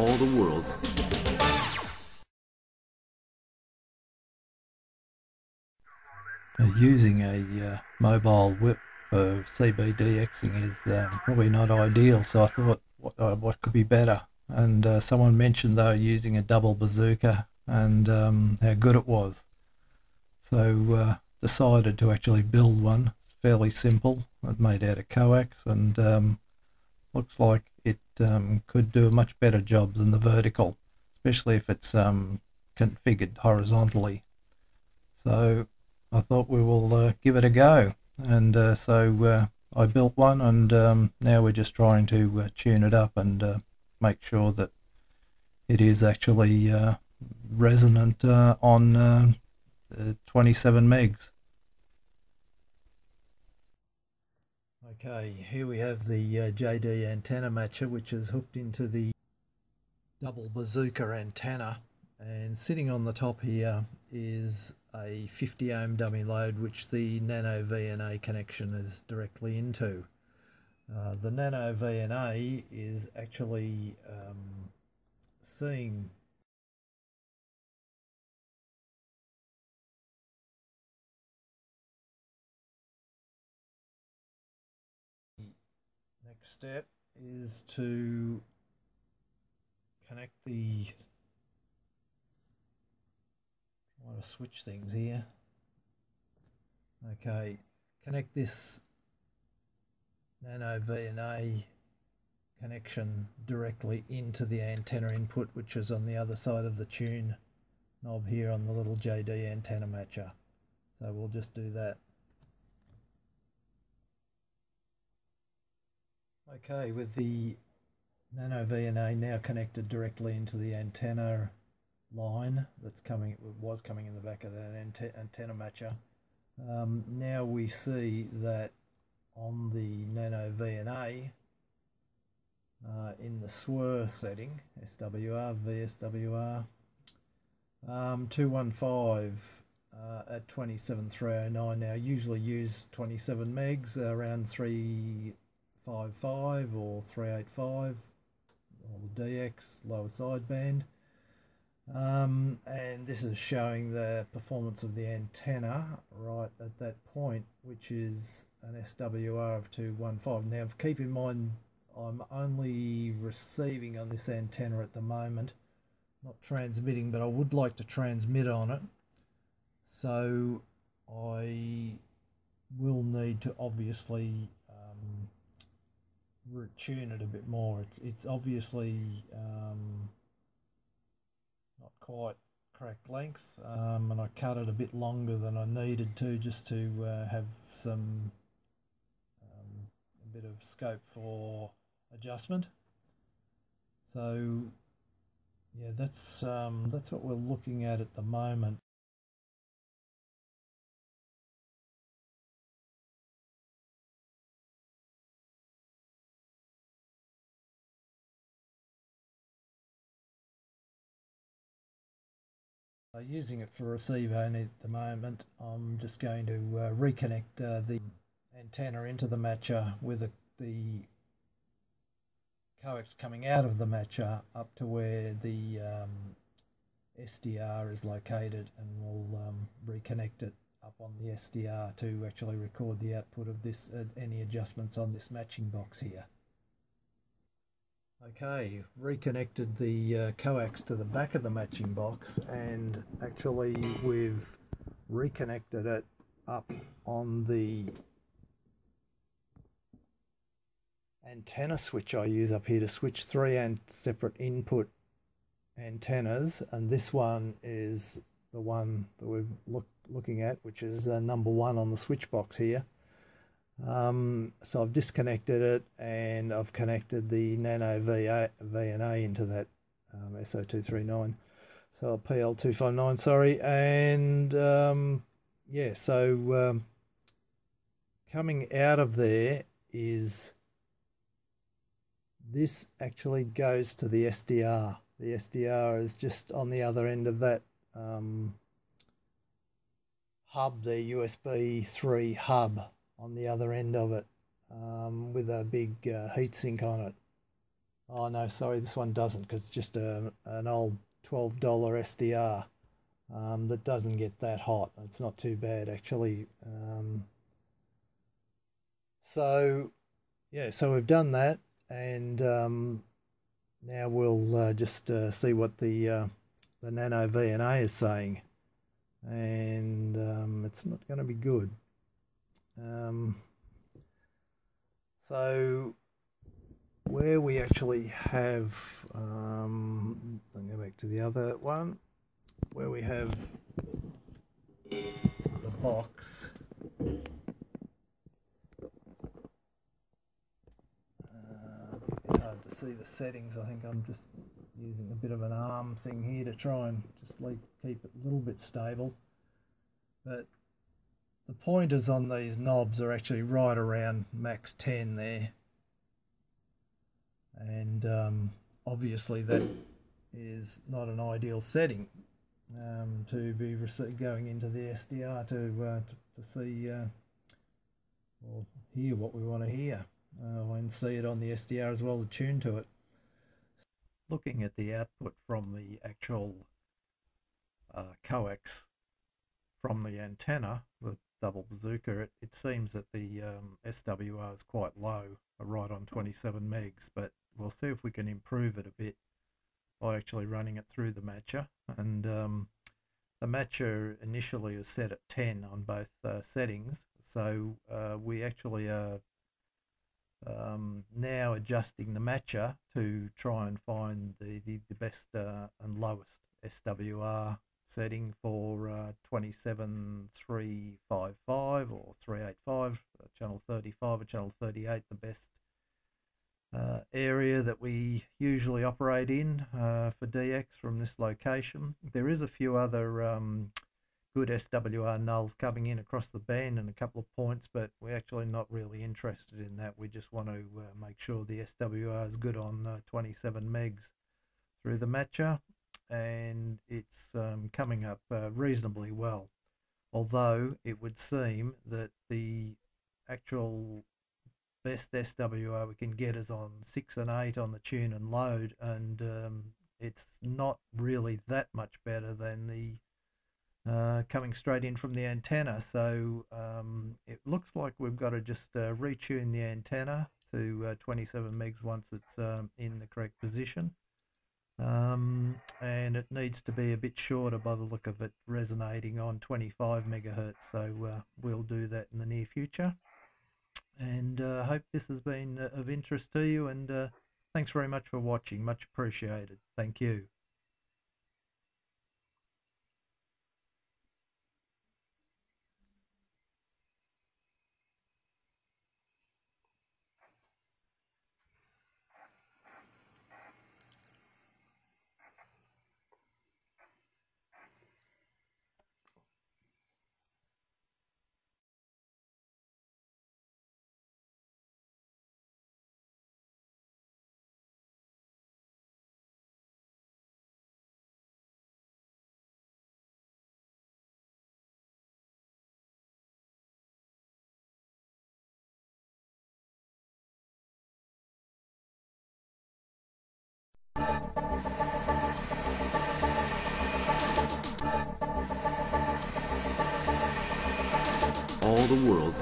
all the world. Using a mobile whip for CBDXing is probably not ideal, so I thought what could be better, and someone mentioned they were using a double bazooka and how good it was, so decided to actually build one. It's fairly simple. It's made out of coax and looks like it could do a much better job than the vertical, especially if it's configured horizontally. So I thought we will give it a go, and so I built one, and now we're just trying to tune it up and make sure that it is actually resonant on 27 megs. Okay, here we have the JD antenna matcher, which is hooked into the Double Bazooka Antenna, and sitting on the top here is a 50 ohm dummy load which the nano VNA connection is directly into. The nano VNA is actually seeing next step is to connect the, I want to switch things here. Okay, connect this nano VNA connection directly into the antenna input, which is on the other side of the tune knob here on the little JD antenna matcher. So we'll just do that. Okay, with the nano VNA now connected directly into the antenna line that's coming, it was coming in the back of that antenna matcher. Now we see that on the nano VNA in the SWR setting, SWR, VSWR, 215 at 27,309. Now I usually use 27 megs, around 355 or 385, or the DX lower sideband. And this is showing the performance of the antenna right at that point, which is an SWR of 215. Now keep in mind I'm only receiving on this antenna at the moment, not transmitting, but I would like to transmit on it, so I will need to obviously tune it a bit more. It's obviously not quite correct length, and I cut it a bit longer than I needed to, just to have some a bit of scope for adjustment. So yeah, that's what we're looking at the moment. Using it for receive only at the moment. I'm just going to reconnect the antenna into the matcher with the coax coming out of the matcher up to where the SDR is located, and we'll reconnect it up on the SDR to actually record the output of this, any adjustments on this matching box here. Okay, reconnected the coax to the back of the matching box, and actually we've reconnected it up on the antenna switch I use up here to switch three separate input antennas, and this one is the one that we're looking at, which is number one on the switch box here. So I've disconnected it, and I've connected the nano VNA into that SO239, so PL259, sorry, and yeah, so coming out of there is, this actually goes to the SDR. The SDR is just on the other end of that hub, the USB 3 hub on the other end of it, with a big heatsink on it. Oh no, sorry, this one doesn't, because it's just an old $12 SDR that doesn't get that hot. It's not too bad actually. So yeah, so we've done that, and now we'll just see what the nano VNA is saying, and it's not going to be good. So where we actually have, I'll go back to the other one, where we have the box. Hard to see the settings. I think I'm just using a bit of an arm thing here to try and just keep it a little bit stable. But the pointers on these knobs are actually right around max 10 there. And obviously that is not an ideal setting to be going into the SDR to see or hear what we want to hear, and see it on the SDR as well to tune to it. Looking at the output from the actual coax from the antenna, the Double Bazooka, it seems that the SWR is quite low, right on 27 megs, but we'll see if we can improve it a bit by actually running it through the matcher. And the matcher initially is set at 10 on both settings, so we actually are now adjusting the matcher to try and find the best and lowest SWR setting for 27355 or 385, channel 35 or channel 38, the best area that we usually operate in for DX from this location. There is a few other good SWR nulls coming in across the band and a couple of points, but we're actually not really interested in that. We just want to make sure the SWR is good on 27 megs through the matcher, and it's coming up reasonably well, although it would seem that the actual best SWR we can get is on 6 and 8 on the tune and load, and it's not really that much better than the coming straight in from the antenna. So it looks like we've got to just retune the antenna to 27 megs once it's in the correct position, and it needs to be a bit shorter by the look of it, resonating on 25 megahertz. So we'll do that in the near future, and hope this has been of interest to you, and thanks very much for watching, much appreciated. Thank you. All the world